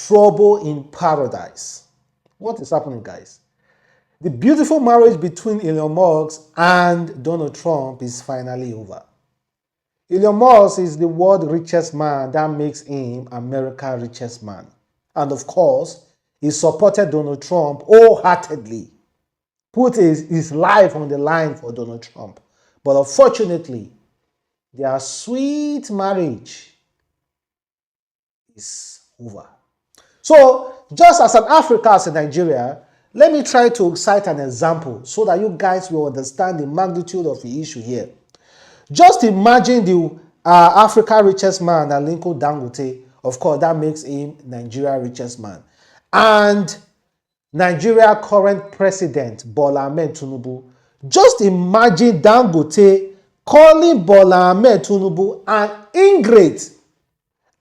trouble in paradise. What is happening, guys? The beautiful marriage between Elon Musk and Donald Trump is finally over. Elon Musk is the world's richest man. That makes him America's richest man. And of course, he supported Donald Trump wholeheartedly. Put his life on the line for Donald Trump. But unfortunately, their sweet marriage is over. So, just as an Africa, as a Nigeria, let me try to cite an example so that you guys will understand the magnitude of the issue here. Just imagine the Africa richest man, Aliko Dangote. Of course, that makes him Nigeria richest man. And Nigeria current president, Bola Ahmed Tinubu. Just imagine Dangote calling Bola Ahmed Tinubu an ingrate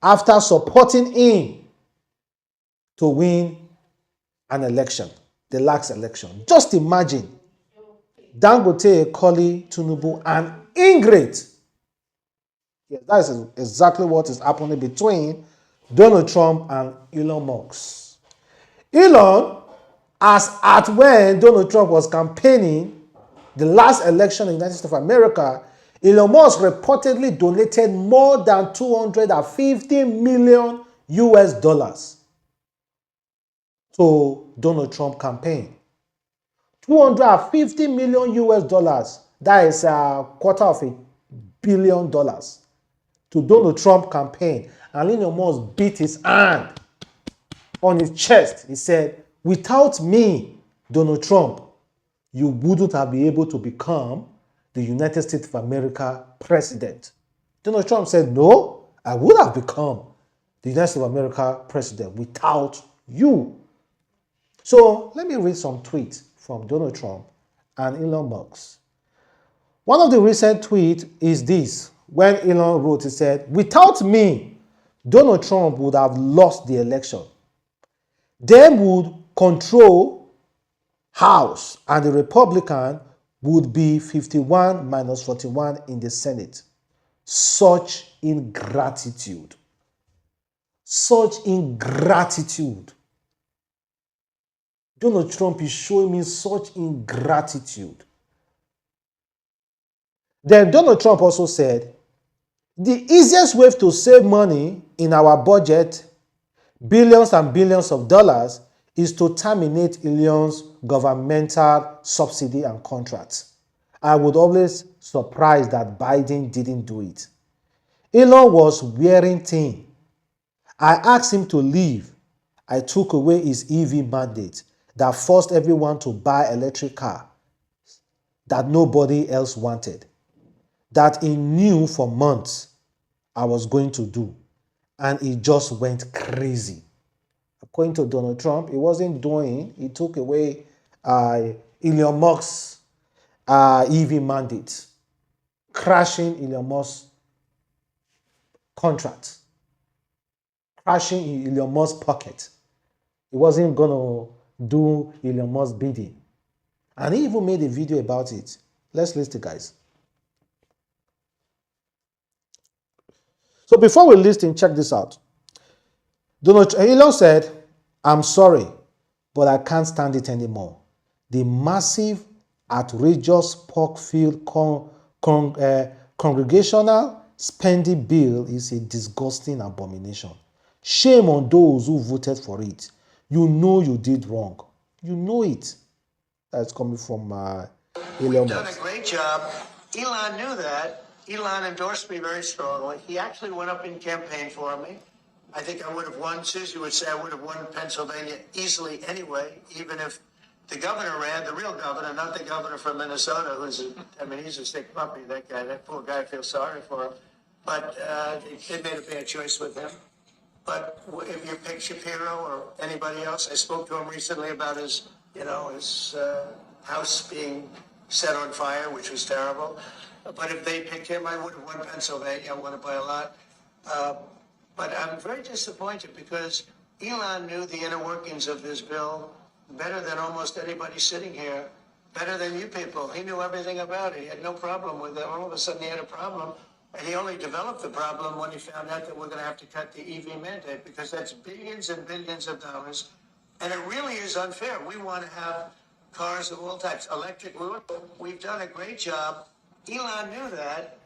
after supporting him to win an election, the last election. Just imagine Dangote calling Tinubu an ingrate. Yes, that is exactly what is happening between Donald Trump and Elon Musk. Elon, as at when Donald Trump was campaigning the last election in the United States of America, Elon Musk reportedly donated more than 250 million US dollars to Donald Trump campaign. 250 million US dollars, that is a quarter of $1 billion to Donald Trump campaign. And Elon Musk beat his hand on his chest. He said, without me, Donald Trump, you wouldn't have been able to become the United States of America president. Donald Trump said, no, I would have become the United States of America president without you. So let me read some tweets from Donald Trump and Elon Musk. One of the recent tweets is this. When Elon wrote, he said, without me, Donald Trump would have lost the election. Them would control House and the Republican would be 51 minus 41 in the Senate. Such ingratitude. Such ingratitude. Donald Trump is showing me such ingratitude. Then Donald Trump also said, the easiest way to save money in our budget, billions and billions of dollars, is to terminate Elon's governmental subsidy and contracts. I would always surprised that Biden didn't do it. Elon was wearing thin. I asked him to leave. I took away his EV mandate that forced everyone to buy electric car that nobody else wanted, that he knew for months I was going to do, and he just went crazy. According to Donald Trump, he wasn't doing, he took away Elon Musk's EV mandate, crashing Elon Musk's contract, crashing Elon Musk's pocket. He wasn't going to do Elon Musk's bidding. And he even made a video about it. Let's listen, guys. So before we listen, check this out. Elon said, I'm sorry, but I can't stand it anymore. The massive, outrageous pork-filled congregational spending bill is a disgusting abomination. Shame on those who voted for it. You know you did wrong. You know it. That's coming from Elon Musk. We've done a great job. Elon knew that. Elon endorsed me very strongly. He actually went up in campaign for me. I think I would have won. Susie would say I would have won Pennsylvania easily anyway, even if the governor ran, the real governor, not the governor from Minnesota, he's a sick puppy, that guy. That poor guy, I feel sorry for him. But they made a bad choice with him. But if you pick Shapiro or anybody else, I spoke to him recently about his house being set on fire, which was terrible. But if they picked him, I would have won Pennsylvania. I won it by a lot. But I'm very disappointed because Elon knew the inner workings of this bill better than almost anybody sitting here, better than you people. He knew everything about it. He had no problem with it. All of a sudden he had a problem And he only developed the problem when he found out that we're going to have to cut the EV mandate because that's billions and billions of dollars. And it really is unfair. We want to have cars of all types, electric. We've done a great job. Elon knew that.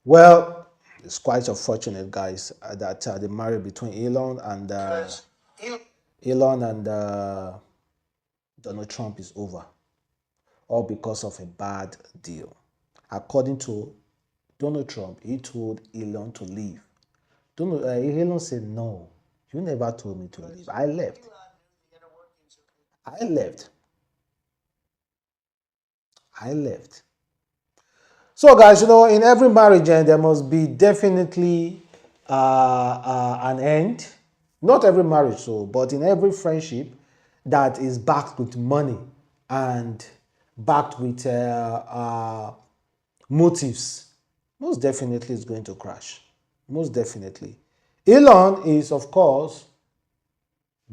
Well, it's quite unfortunate, guys, that the marriage between Because Elon, Elon and Donald Trump is over, all because of a bad deal. According to Donald Trump, he told Elon to leave. Elon said, "No, you never told me to leave. I left. I left. I left." So, guys, in every marriage, there must be definitely an end. Not every marriage, so, but in every friendship that is backed with money and backed with motives, most definitely is going to crash. Most definitely. Elon is, of course,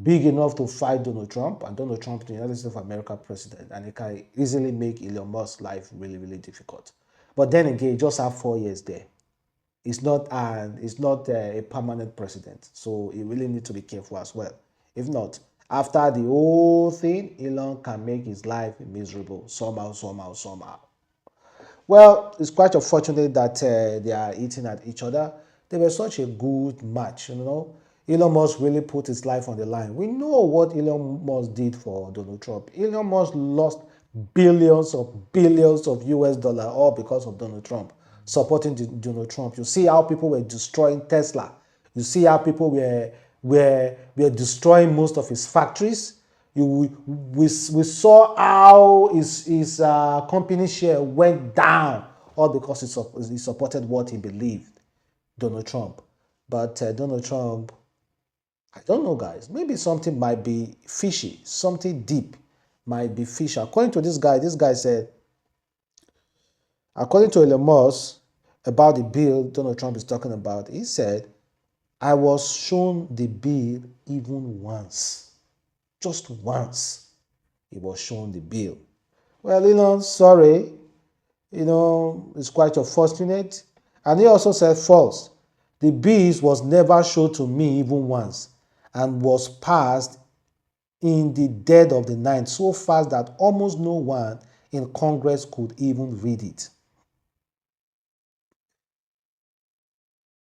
big enough to fight Donald Trump, and Donald Trump, the United States of America president, and it can easily make Elon Musk's life really, really difficult. But then again, he just have 4 years there. It's not a permanent president, so he really need to be careful as well. If not, after the whole thing, Elon can make his life miserable somehow, somehow, somehow. Well, it's quite unfortunate that they are eating at each other. They were such a good match. Elon Musk really put his life on the line. We know what Elon Musk did for Donald Trump. Elon Musk lost billions of US dollar all because of Donald Trump, supporting Donald Trump. You see how people were destroying Tesla. You see how people were destroying most of his factories. We saw how his company share went down, all because he supported what he believed, Donald Trump. But Donald Trump, I don't know, guys. Maybe something might be fishy, something deep might be fishy. According to this guy said, according to Elon Musk, about the bill Donald Trump is talking about, he said, "I was shown the bill even once, just once. He was shown the bill." Well, sorry, it's quite unfortunate. And he also said false. The bill was never shown to me even once and was passed in the dead of the night so fast that almost no one in Congress could even read it.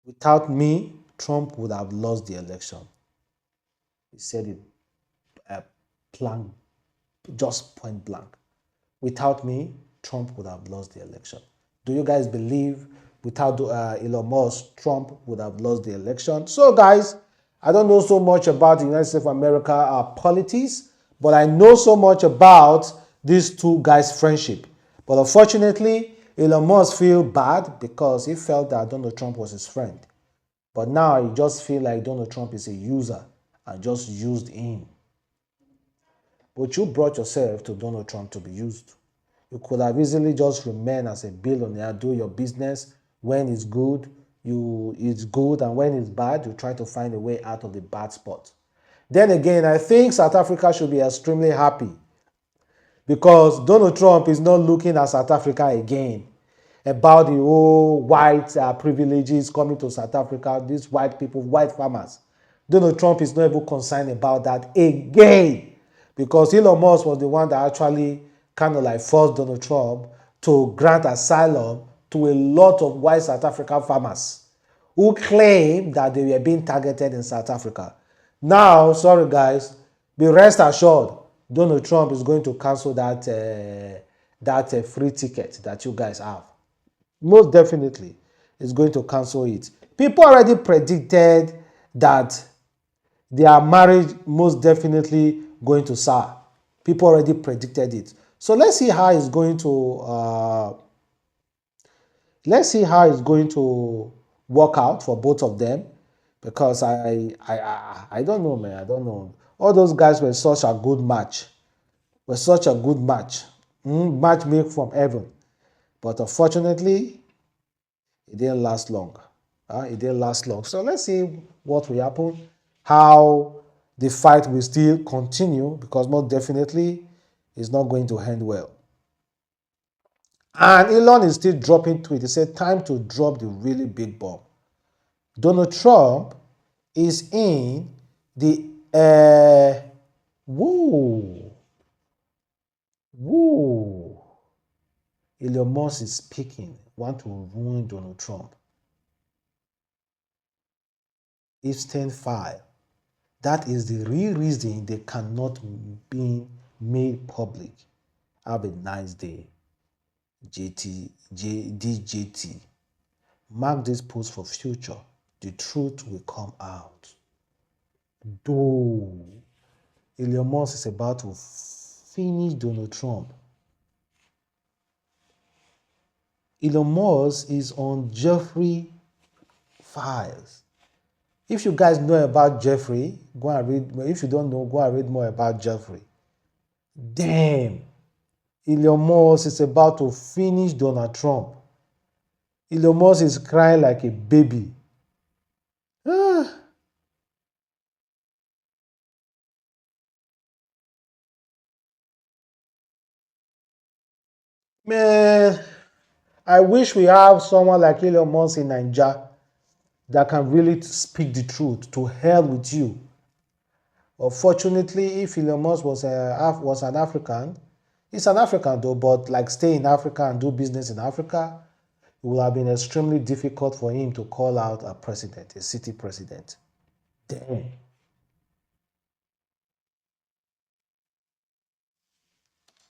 Without me, Trump would have lost the election. He said it blank, just point blank. Without me, Trump would have lost the election. Do you guys believe without Elon Musk, Trump would have lost the election? So, guys, I don't know so much about the United States of America politics, but I know so much about these two guys' friendship. But unfortunately, Elon Musk feel bad because he felt that Donald Trump was his friend. But now he just feel like Donald Trump is a user and just used him. But you brought yourself to Donald Trump to be used. You could have easily just remained as a billionaire, do your business. When it's good, it's good, and when it's bad, you try to find a way out of the bad spot. Then again, I think South Africa should be extremely happy because Donald Trump is not looking at South Africa again about the whole white privileges coming to South Africa, these white people, white farmers. Donald Trump is not even concerned about that again because Elon Musk was the one that actually kind of like forced Donald Trump to grant asylum to a lot of white South African farmers who claim that they were being targeted in South Africa. Now, sorry guys, be rest assured, Donald Trump is going to cancel that free ticket that you guys have. Most definitely, is going to cancel it. People already predicted that their marriage most definitely going to sour. People already predicted it. So let's see how it's going to work out for both of them, because I don't know, man. I don't know. All those guys were such a good match. Were such a good match. Match made from heaven. But unfortunately, it didn't last long. It didn't last long. So let's see what will happen, how the fight will still continue, because most definitely it's not going to end well. And Elon is still dropping tweets. He said, time to drop the really big bomb. Donald Trump is in the woo, woo. Elon Musk is speaking, want to ruin Donald Trump. Epstein file. That is the real reason they cannot be made public. Have a nice day, DJT. Mark this post for future. The truth will come out. Though Elon Musk is about to finish Donald Trump. Elon Musk is on Jeffrey files. If you guys know about Jeffrey, go and read. If you don't know, go and read more about Jeffrey. Damn. Elon Musk is about to finish Donald Trump. Elon Musk is crying like a baby. Man, I wish we have someone like Elon Musk in Nigeria that can really speak the truth. To hell with you. Unfortunately, if Elon Musk was an African, he's an African though, but like stay in Africa and do business in Africa, it would have been extremely difficult for him to call out a president, a city president. Damn.